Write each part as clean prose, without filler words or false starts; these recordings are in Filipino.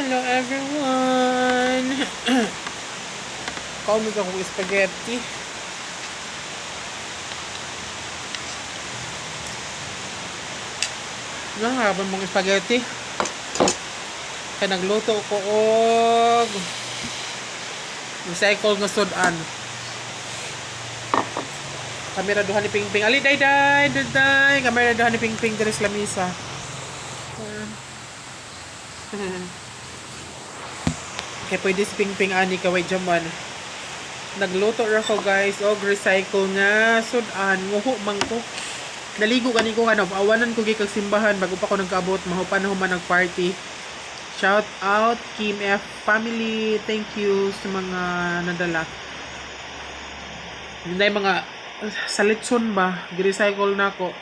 Hello everyone! Kaunod akong spaghetti. Nangaban mong spaghetti. Kaya nagluto ko og recycle nga sudan. Kamera duha ni Pingping. Ali, day! Kamera duha ni Pingping diri sa lamisa. Kaya pwede si Pingping ani kaway jaman. Nagluto ra ko guys og recycle nga sudan. Nguho man ko. Naligo kani ko ano, awanan ko gikag simbahan bago pa ko nagkaabot, mahupan na human nag-party. Shout out Kim F family. Thank you sa mga nadala. Hindi mga sa litson ba, gi-recycle na ko.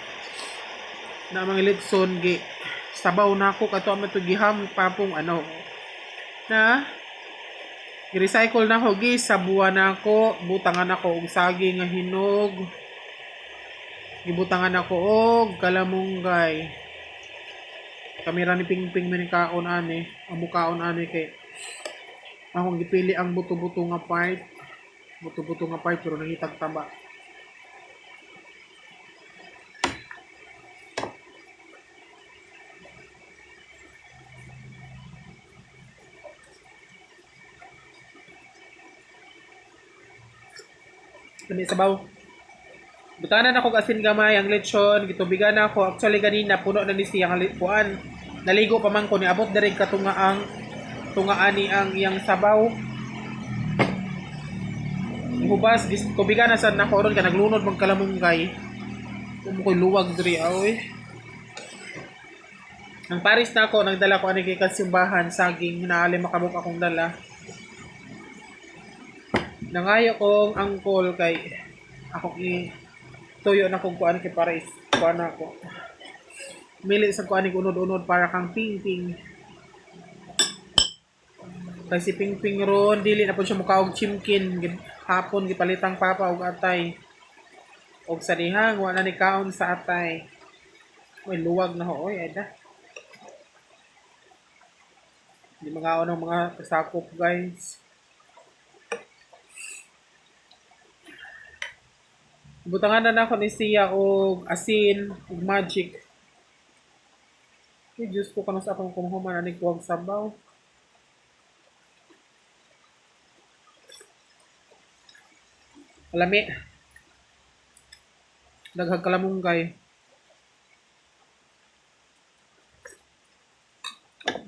Na mga litson gi sabaw na ko kato amat to giham papong ano. Na gi-recycle na ko gi sabuan na ko, butangan ako og saging nga hinog. Gibutangan ako og kalamunggay. Kamera ni Pingping man kaon ani, ang mukaon ani kay akong gipili ang buto-buto nga part. Buto-buto nga part pero nangitag taba. Kami sabaw. Butanan ako asin gamay ang lechon, gitubigan ako. Actually ganina puno na ni siya ang kuan. Naligo pa man ko ni abot diri katungaang tungaan ni ang iyang sabaw. Hubas tubigan na sad nako ron ka naglunod mag kalamunggay. Kumo luwag diri aoy. Ang Paris na ako nagdala ko ani kay kasimbahan saging naali makabuk akong dala. Nangayo kong angkol kay ako tuyo na kung kuan kay Paris. Kuan ako. Mili sa kuan unod-unod para kang Pingping. Kasi Pingping ron dili na po siya mukaog chimkin hapon gipalitang papa og atay. Og sa dihang wala ni kaon sa atay. Oy luwag na ho oy ada. Di magaon ng mga sakop guys. Butangan na ako ni siya og asin og magic. Ay, Diyos ko kanus akong kumuhuman ani kuwag sabaw. Alami. Daghag kalamunggay.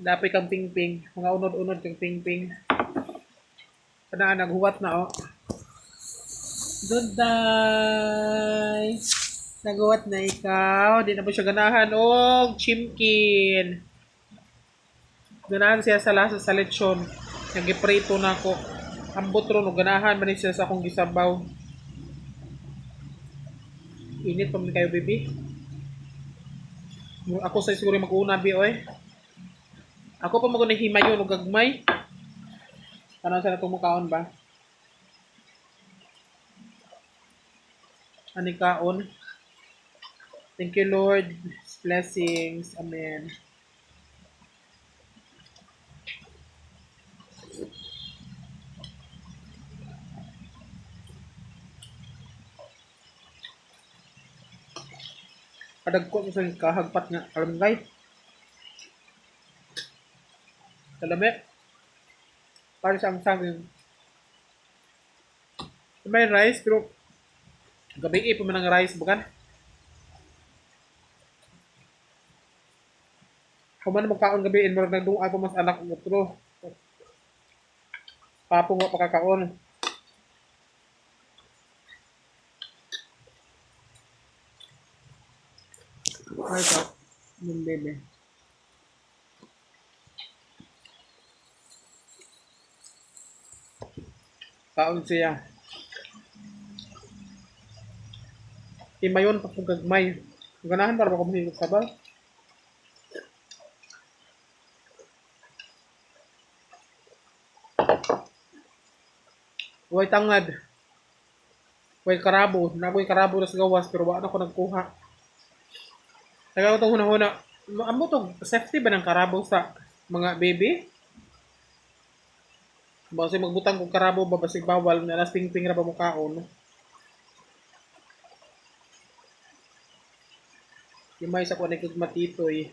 Dapat kang Pingping. Mga unod-unod kang Pingping. Kanaan naghuwat na oh. Good day! Naguwat na ikaw. Di na po siya ganahan. Og chimkin. Ganahan siya sa lasa sa lechon. Nagiprito na ako. Ambot ron. Ganahan man siya sa akong gisabaw. Init pa man kayo, baby. Ako sa siguro mag-una, bi, oy. Ako pa mag-unahimayon o gagmay. Tanong sa natong mukaon ba? Ani kaon. Thank you, Lord. Blessings. Amen. Kadagko mo sa kahagpat nga kalamgay. Kalami. Para sa ang saging. May rice, pero gabi pa man ang rice, bukan? Human magkaon gabi, in marag nagdungay pa mas anak ng utro. Papong wa pakakaon. Ay, ka. Yung bebe. Kaon siya. Imayon pa kung gagmay. Ganahan para ako mahigop sabaw. Huwag tangad. Huwag karabo. Naboy karabo na sa gawas pero wala ako nagkuha. Tagal ko itong huna-huna. Amo to, safety ba ng karabo sa mga baby? Basi magbutang kong karabo ba basig bawal na alas ping-ping ra ba mo kaon. Himay sa kuan kag matitoy.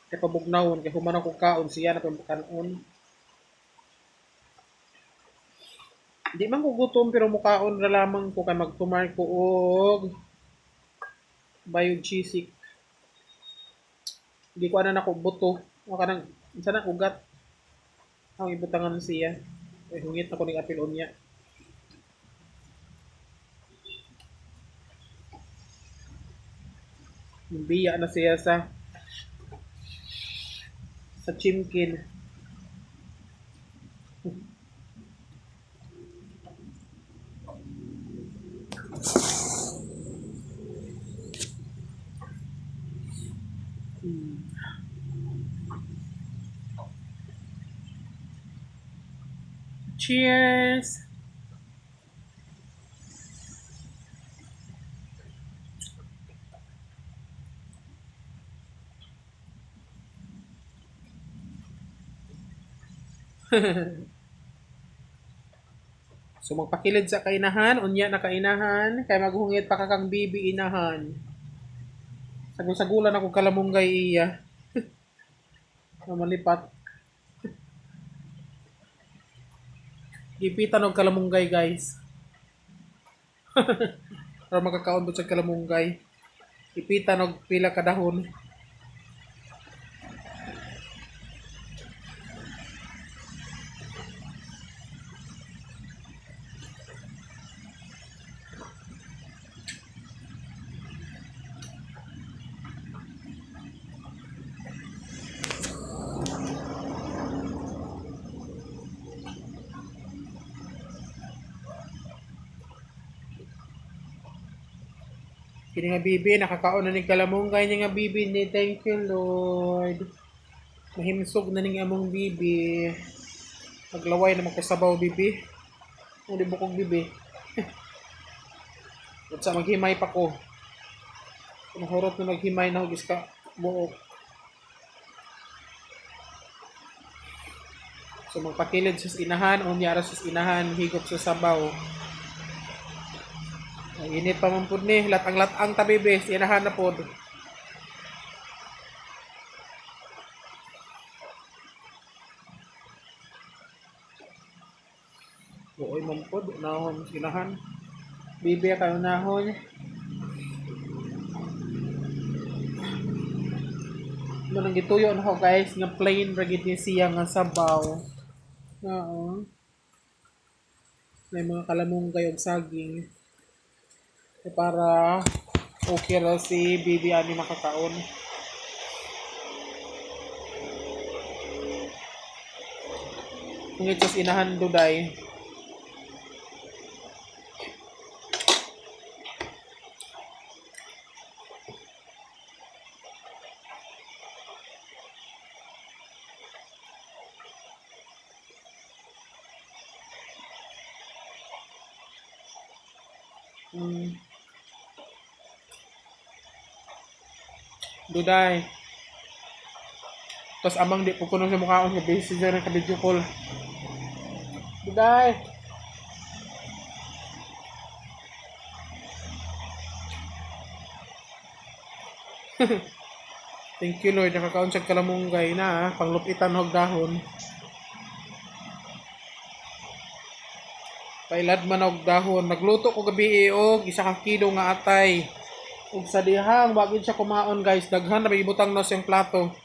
Kay pabugnawon kay human ko kaon siya na pamakanon. Di man ko gutom pero mukaon ra lamang ko kay magtumar ko og bayog chisik. Hindi ko ana nako buto. O kanang unsa na ugat. Ang ibutangan siya. Ay hungit ako ning apil unya. Biya na siya sa chimkin. Cheers! So magpakilid sa kainahan, unya na kainahan, kay maghungit pa kakang bibi inahan. Sagol-sagulan ako kalamunggay iya. Na malipat. Gipitan og kalamunggay guys. Para makakaon po sa kalamunggay. Ipitan og pila ka dahon. Kini nga bibi, nakakaon na ni kalamunggay niya nga bibi ni. Thank you, Lord. Mahimsog na ning among bibi. Maglaway na magkasabaw bibi. Hindi bukog bibi. At sa maghimay pa ko. Nahurot na maghimay na hugis ka buok. So magpakilid sa inahan, unyara sa inahan, higop sa sabaw. Ay, init pa man po ni, latang-latang tabibe, inahan na po. Buoy man po, nahon, inahan. Bibi kayo nahon. Nang gituyo na ko guys, nga plain ragid ni siya nga sabaw. Oo. May mga kalamunggay og saging. E para okay ra si Bibi ani makakaon. Kung ito inahan duday. Duday. Tapos amang di po kuno sa mukha ko sa base dyan ng video call. Duday. Thank you Lord, nakakaon siya kalamunggay na panglupitan og dahon. Pailad man og dahon. Nagluto ko gabi og isa ka kilo nga atay. Ug sa dihang wagid siya kumaon guys, daghan na ibutang na siyang plato.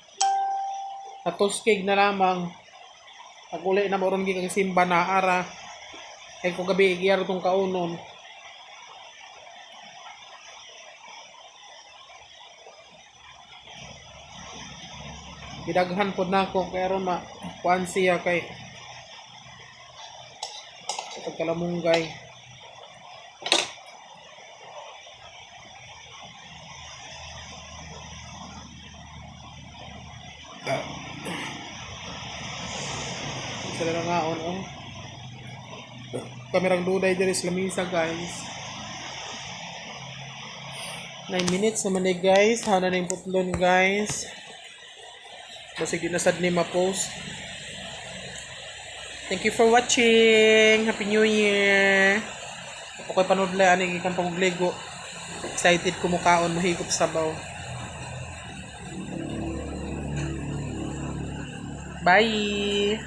Natuskig na lamang. Pag uli na moron gi kang simba na ara. Kay ko gabi igiyar tong kaunon. Gidaghan pod nako kay aron ma kuan siya kay pagkalamunggay. Sila na ngaon oh. Kamerang duday diri sa lamisa guys. 9 minutes naman eh guys. Hana na yung putlon guys. Basig dinasad ni ma-post. Thank you for watching. Happy New Year. Ako ko'y panood lang ani ikang pamugligo. Excited ko mukaon mahigop sabaw. Bye.